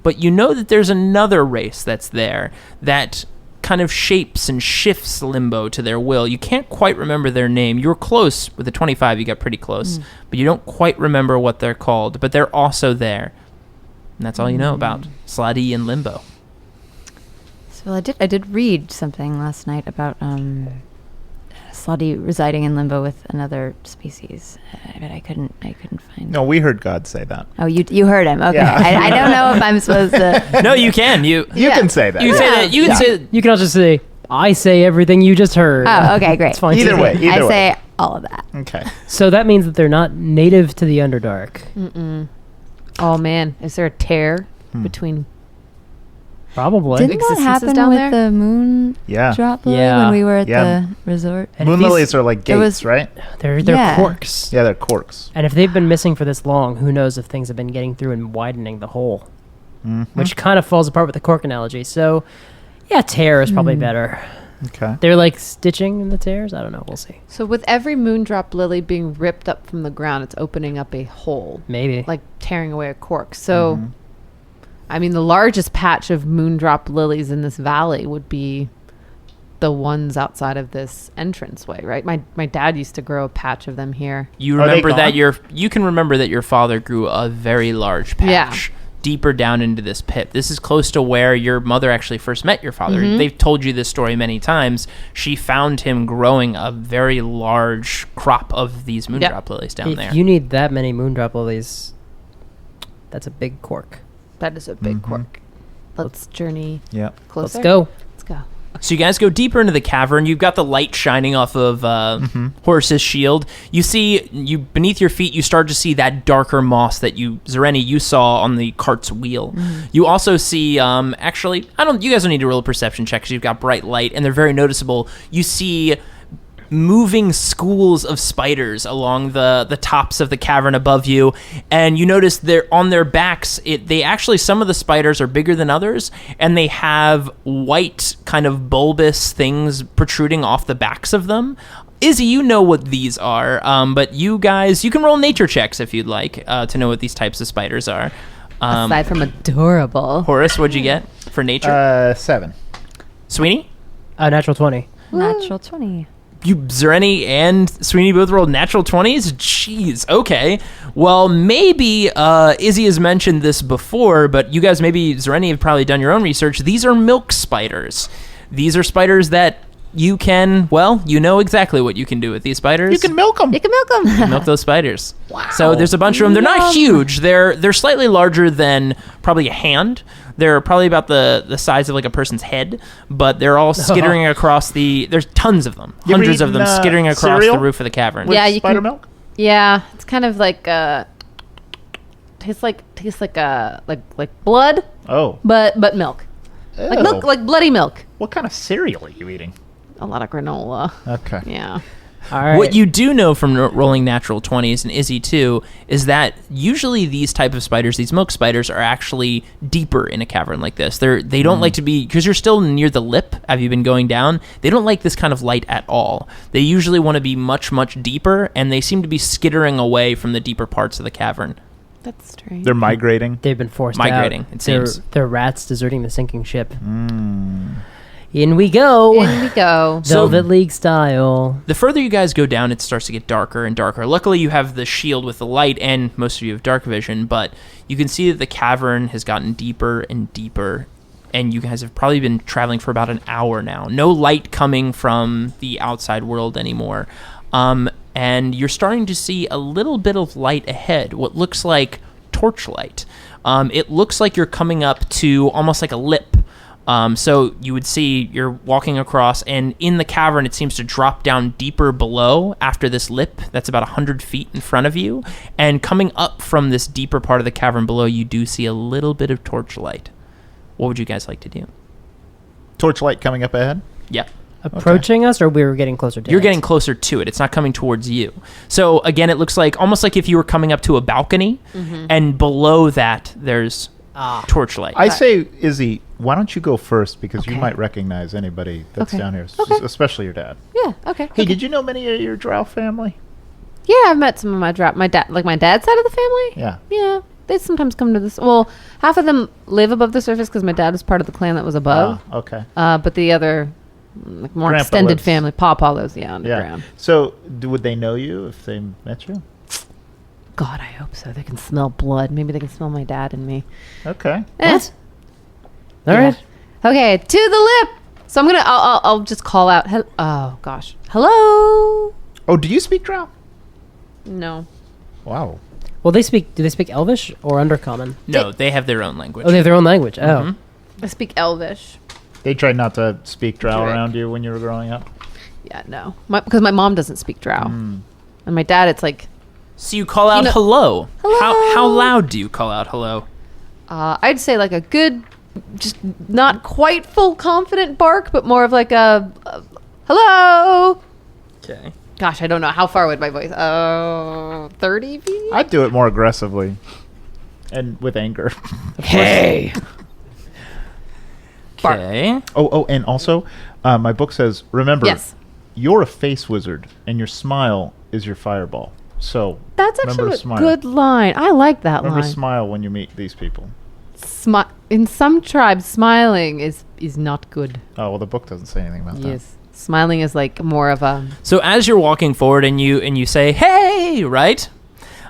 But you know that there's another race that's there that kind of shapes and shifts Limbo to their will. You can't quite remember their name. You were close with the 25, you got pretty close, but you don't quite remember what they're called, but they're also there. And that's all you know about Slotty and Limbo. So I did read something last night about Slotty residing in Limbo with another species, but I couldn't find. No, we heard God say that. Oh, you heard him. Okay, Yeah. I don't know if I'm supposed to. No, you can. You can say that. You can say that. You can say You can also say, I say everything you just heard. Oh, okay, great. It's fine. Either way. I say all of that. Okay. So that means that they're not native to the Underdark. Oh, man. Is there a tear between... Probably. Didn't that existences happen down with there? the moon Yeah. drop lily Yeah. when we were at Yeah. the resort? And Moon if these- lilies are like There gates, was- right? They're Yeah. corks. Yeah, they're corks. And if they've been missing for this long, who knows if things have been getting through and widening the hole. Which kind of falls apart with the cork analogy. So, yeah, tear is probably better. Okay. They're like stitching in the tears? I don't know. We'll see. So with every moondrop lily being ripped up from the ground, it's opening up a hole. Maybe. Like tearing away a cork. So, I mean, the largest patch of moondrop lilies in this valley would be the ones outside of this entranceway, right? My dad used to grow a patch of them here. You Are they remember that gone? you can remember that your father grew a very large patch deeper down into this pit. This is close to where your mother actually first met your father. They've told you this story many times. She found him growing a very large crop of these moondrop lilies down If there. you need that many moondrop lilies, that's a big cork. That is a big cork. Let's journey Yeah. closer. Let's go. Let's go. So you guys go deeper into the cavern. You've got the light shining off of Horace's shield. You see, beneath your feet, you start to see that darker moss that Zereni, you saw on the cart's wheel. You also see, actually, you guys don't need to roll a perception check because you've got bright light, and they're very noticeable. You see moving schools of spiders along the tops of the cavern above you, and you notice they're on their backs. Some of the spiders are bigger than others, and they have white kind of bulbous things protruding off the backs of them. Izzy, you know what these are, but you guys, you can roll nature checks if you'd like to know what these types of spiders are. Aside from adorable. Horace, what'd you get for nature? 7. Sweeney? Natural 20. Natural 20. You, Zereni and Sweeney both rolled natural 20s? Jeez, okay. Well, maybe Izzy has mentioned this before, but you guys, maybe Zereni, have probably done your own research. These are milk spiders. These are spiders that you can, you know exactly what you can do with these spiders. You can milk them. You can milk them. Milk those spiders. Wow. So there's a bunch of them. They're not huge. They're slightly larger than probably a hand. They're probably about the size of like a person's head, but they're all skittering across there's tons of them. Hundreds of them skittering across the roof of the cavern. With spider milk? Yeah, it's kind of like tastes like blood. Oh. But milk. Ew. Like milk, like bloody milk. What kind of cereal are you eating? A lot of granola. Okay. Yeah. All right. What you do know from rolling natural 20s, and Izzy too, is that usually these type of spiders, these milk spiders, are actually deeper in a cavern like this. They don't like to be, because you're still near the lip, have you been going down? They don't like this kind of light at all. They usually want to be much, much deeper, and they seem to be skittering away from the deeper parts of the cavern. That's strange. They're migrating. They've been forced Migrating, out. it seems. They're rats deserting the sinking ship. In we go. In we go. Velvet League style. The further you guys go down, it starts to get darker and darker. Luckily, you have the shield with the light, and most of you have dark vision, but you can see that the cavern has gotten deeper and deeper, and you guys have probably been traveling for about an hour now. No light coming from the outside world anymore. And you're starting to see a little bit of light ahead, what looks like torchlight. It looks like you're coming up to almost like a lip. So you would see you're walking across, and in the cavern, it seems to drop down deeper below after this lip that's about 100 feet in front of you. And coming up from this deeper part of the cavern below, you do see a little bit of torchlight. What would you guys like to do? Torchlight coming up ahead? Yeah. Approaching us, or we were getting closer to You're it? getting closer to it. It's not coming towards you. So again, it looks like almost like if you were coming up to a balcony, and below that there's torchlight. I say, Izzy, why don't you go first, because you Okay. might recognize anybody that's Okay. down here, Okay. especially your dad. Yeah. Okay. Hey, did you know many of your drow family? Yeah, I've met some of my dad, like my dad's side of the family. Yeah. Yeah, they sometimes come to this. Well, half of them live above the surface because my dad was part of the clan that was above. Okay. But the other, like more Grandpa extended lives- family, Pawpaw lives underground. Yeah. So, would they know you if they met you? God, I hope so. They can smell blood. Maybe they can smell my dad and me. Okay. Eh. All right. Okay, to the lip. So I'm gonna. I'll just call out. Oh gosh. Hello. Oh, do you speak drow? No. Wow. Well, do they speak Elvish or Undercommon? No, they have their own language. Oh, they have their own language. Oh. I speak Elvish. They tried not to speak drow Druid. around you when you were growing up? Yeah, no. Because my mom doesn't speak Drow, and my dad, it's like. So you call out hello. How loud do you call out hello? I'd say like a good, just not quite full confident bark, but more of like a hello. Okay. Gosh, I don't know. How far would my voice? 30 feet? I'd do it more aggressively and with anger. Hey. Okay. Oh, and also, my book says, remember, Yes. you're a face wizard, and your smile is your fireball. So, That's remember actually to smile. a good line. I like that Remember to line. smile when you meet these people. In some tribes, smiling is not good. Oh, well, the book doesn't say anything about that. Yes. Smiling is like more of a... So as you're walking forward and you say, hey, right?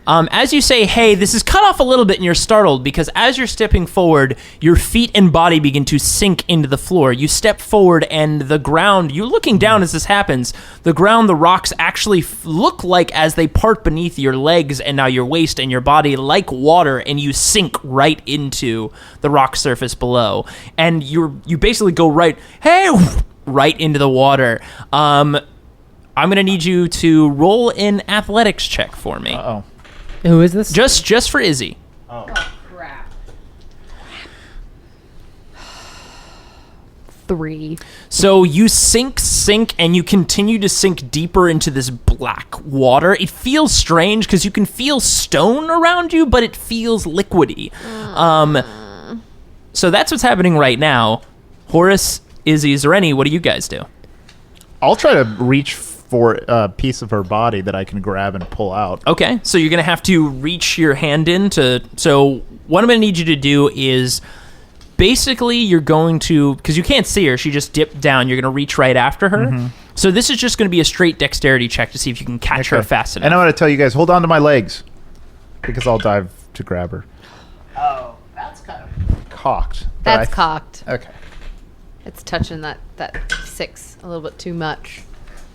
As you say, hey, this is cut off a little bit and you're startled because as you're stepping forward, your feet and body begin to sink into the floor. You step forward and the ground, you're looking down as this happens, the ground, the rocks actually look like as they part beneath your legs and now your waist and your body like water, and you sink right into the rock surface below. And you basically go right, hey, right into the water. I'm going to need you to roll an athletics check for me. Uh-oh. Who is this? Just for Izzy. Oh, crap. 3. So you sink, and you continue to sink deeper into this black water. It feels strange because you can feel stone around you, but it feels liquidy. So that's what's happening right now. Horace, Izzy, Zereni, what do you guys do? I'll try to reach for a piece of her body that I can grab and pull out. Okay, so you're going to have to reach your hand in to... So what I'm going to need you to do is... Basically, you're going to... Because you can't see her. She just dipped down. You're going to reach right after her. Mm-hmm. So this is just going to be a straight dexterity check to see if you can catch her fast enough. And I'm going to tell you guys, hold on to my legs. Because I'll dive to grab her. Oh, that's kind of... Cocked. That's cocked. Okay. It's touching that 6 a little bit too much.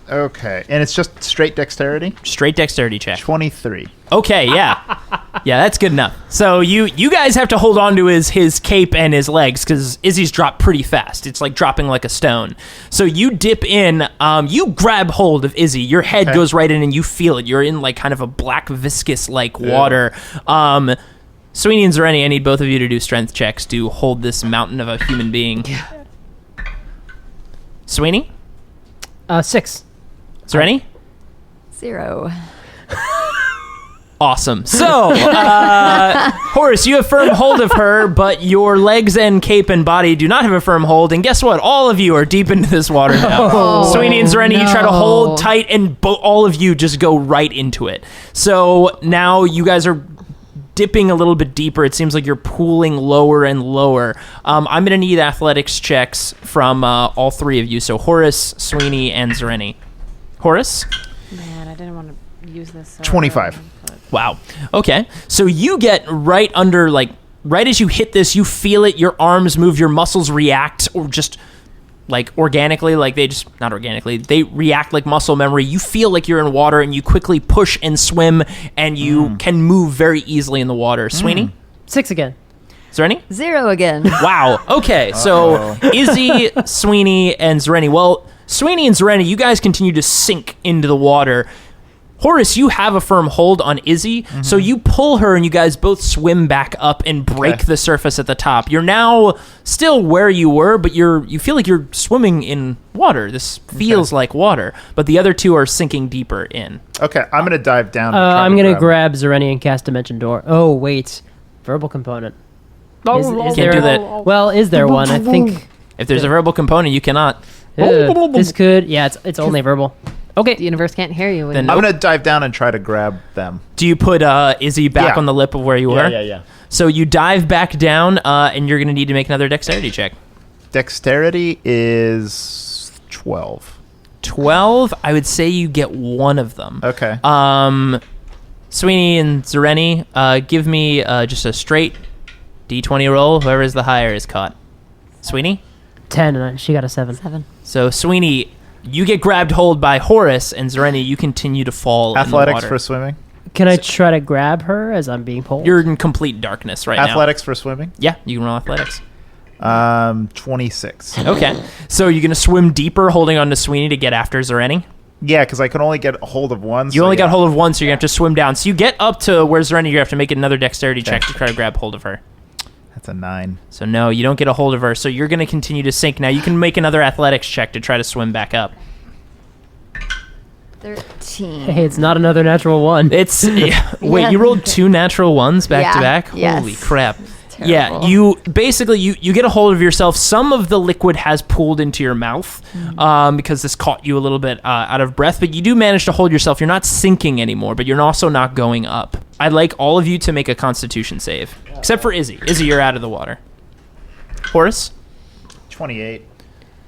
Okay. And it's just straight dexterity? Straight dexterity check. 23. Okay, yeah. Yeah, that's good enough. So you guys have to hold on to his cape and his legs because Izzy's dropped pretty fast. It's like dropping like a stone. So you dip in, you grab hold of Izzy. Your head goes right in and you feel it. You're in like kind of a black viscous like water. Sweeney and Zereni, I need both of you to do strength checks to hold this mountain of a human being. Yeah. Sweeney? 6. Zereni? 0. Awesome. So, Horace, you have firm hold of her, but your legs and cape and body do not have a firm hold. And guess what? All of you are deep into this water now. Sweeney and Zereni, you try to hold tight, and all of you just go right into it. So now you guys are dipping a little bit deeper. It seems like you're pooling lower and lower. I'm going to need athletics checks from all three of you. So Horace, Sweeney, and Zereni. Horace? Man, I didn't want to use this. 25. Wow. Okay. So you get right under, like, right as you hit this, you feel it, your arms move, your muscles react, or just, like, organically, like not organically, they react like muscle memory. You feel like you're in water, and you quickly push and swim, and you can move very easily in the water. Sweeney? 6 again. Is there any? 0 again. Wow. Okay. So Izzy, Sweeney, and Zereni. Well, Sweeney and Zereni, you guys continue to sink into the water. Horace, you have a firm hold on Izzy, so you pull her and you guys both swim back up and break the surface at the top. You're now still where you were, but you feel like you're swimming in water. This feels like water, but the other two are sinking deeper in. Okay, I'm going to dive down. I'm going to grab Zereni and cast Dimension Door. Oh, wait. Verbal component. Is Can't there do that. Well, is there one? I think... If there's a verbal component, you cannot. This could... Yeah, it's only verbal. Okay. The universe can't hear you. Then I'm going to dive down and try to grab them. Do you put Izzy back on the lip of where you were? Yeah. So you dive back down, and you're going to need to make another dexterity check. Dexterity is 12. 12, I would say you get one of them. Okay. Sweeney and Zereni, give me just a straight D20 roll. Whoever is the higher is caught. Sweeney? 10, and she got a 7. 7. So Sweeney, you get grabbed hold by Horace, and Zereni, you continue to fall in the water. Athletics for swimming? Can I try to grab her as I'm being pulled? You're in complete darkness right now. Athletics for swimming? Yeah, you can roll athletics. 26. Okay. So you're going to swim deeper, holding on to Sweeney to get after Zereni? Yeah, because I can only get a hold of one. You only got hold of one, so you're going to have to swim down. So you get up to where Zereni, you have to make another dexterity check to try to grab hold of her. That's a 9. So no, you don't get a hold of her, so you're going to continue to sink. Now you can make another athletics check to try to swim back up. 13. Hey, it's not another natural 1. It's... Wait, you rolled 2 natural ones back to back? Yes. Holy crap. Terrible. Yeah, you basically you get a hold of yourself. Some of the liquid has pooled into your mouth because this caught you a little bit out of breath, but you do manage to hold yourself. You're not sinking anymore, but you're also not going up. I'd like all of you to make a Constitution save, except for Izzy. Izzy, you're out of the water. Horace? 28.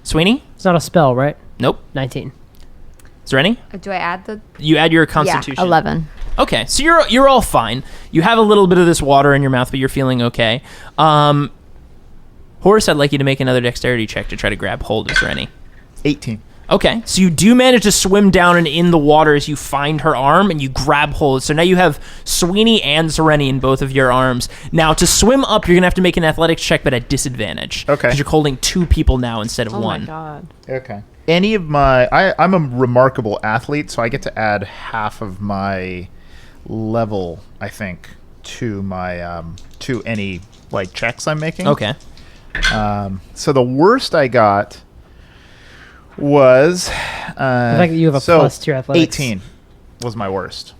Sweeney? It's not a spell, right? Nope. 19. Zereni? Do I add the... You add your Constitution. Yeah, 11. Okay, so you're all fine. You have a little bit of this water in your mouth, but you're feeling okay. Horace, I'd like you to make another dexterity check to try to grab hold of Zereni. 18. Okay, so you do manage to swim down and in the water as you find her arm and you grab hold. So now you have Sweeney and Zereni in both of your arms. Now, to swim up, you're going to have to make an athletics check, but at disadvantage. Okay. Because you're holding 2 people now instead of 1. Oh my god. Okay. Any of my... I'm a remarkable athlete, so I get to add half of my level, I think, to my... to any, like, checks I'm making. Okay. So the worst I got... was the fact that you have a plus to your athletics. 18 was my worst.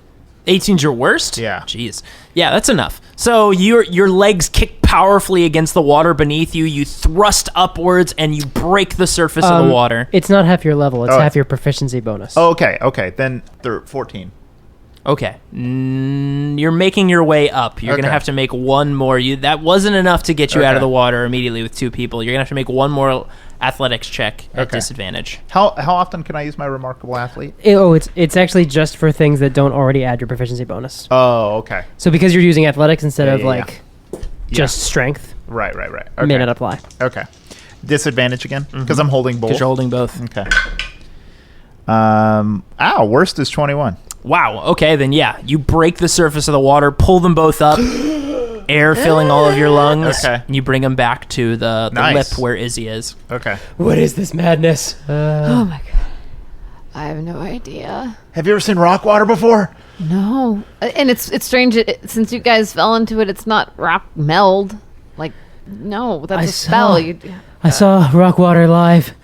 18's your worst? Yeah. Jeez. Yeah, that's enough. So your legs kick powerfully against the water beneath you. You thrust upwards and you break the surface of the water. It's not half your level. It's half your proficiency bonus. Okay. Then 14. Okay. You're making your way up. You're going to have to make one more. That wasn't enough to get you out of the water immediately with 2 people. You're going to have to make one more athletics check at disadvantage. How often can I use my remarkable athlete? It's actually just for things that don't already add your proficiency bonus. Oh, okay. So because you're using athletics instead of just strength. Right. Okay. May not apply. Okay. Disadvantage again? Because I'm holding both. Because you're holding both. Okay. Worst is 21. Wow. Okay, then you break the surface of the water, pull them both up, air filling all of your lungs, and you bring them back to the lip where Izzy is. Okay. What is this madness? Oh my god. I have no idea. Have you ever seen rock water before? No. And it's strange, since you guys fell into it, it's not rock meld. Like, no, that's a spell. I saw Rockwater live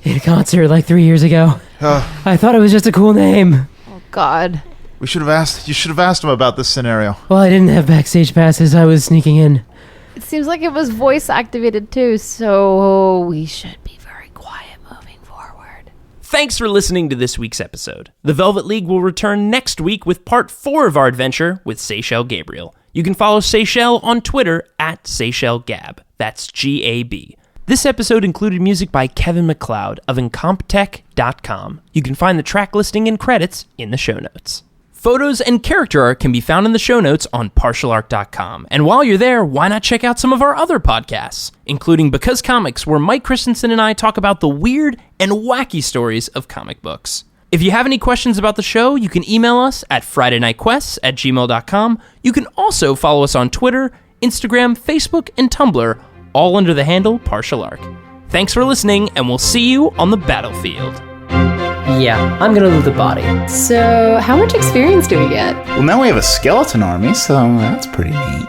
in a concert like 3 years ago. I thought it was just a cool name. God. You should have asked him about this scenario. Well, I didn't have backstage passes. I was sneaking in. It seems like it was voice activated too, so we should be very quiet moving forward. Thanks for listening to this week's episode. The Velvet League will return next week with part 4 of our adventure with Seychelle Gabriel. You can follow Seychelle on Twitter at Seychelle Gab. That's Gab. This episode included music by Kevin MacLeod of Incompetech.com. You can find the track listing and credits in the show notes. Photos and character art can be found in the show notes on partialart.com. And while you're there, why not check out some of our other podcasts, including Because Comics, where Mike Christensen and I talk about the weird and wacky stories of comic books. If you have any questions about the show, you can email us at FridayNightQuests@gmail.com. You can also follow us on Twitter, Instagram, Facebook, and Tumblr, all under the handle Partial Arc. Thanks for listening, and we'll see you on the battlefield. Yeah, I'm gonna loot the body. So, how much experience do we get? Well, now we have a skeleton army, so that's pretty neat.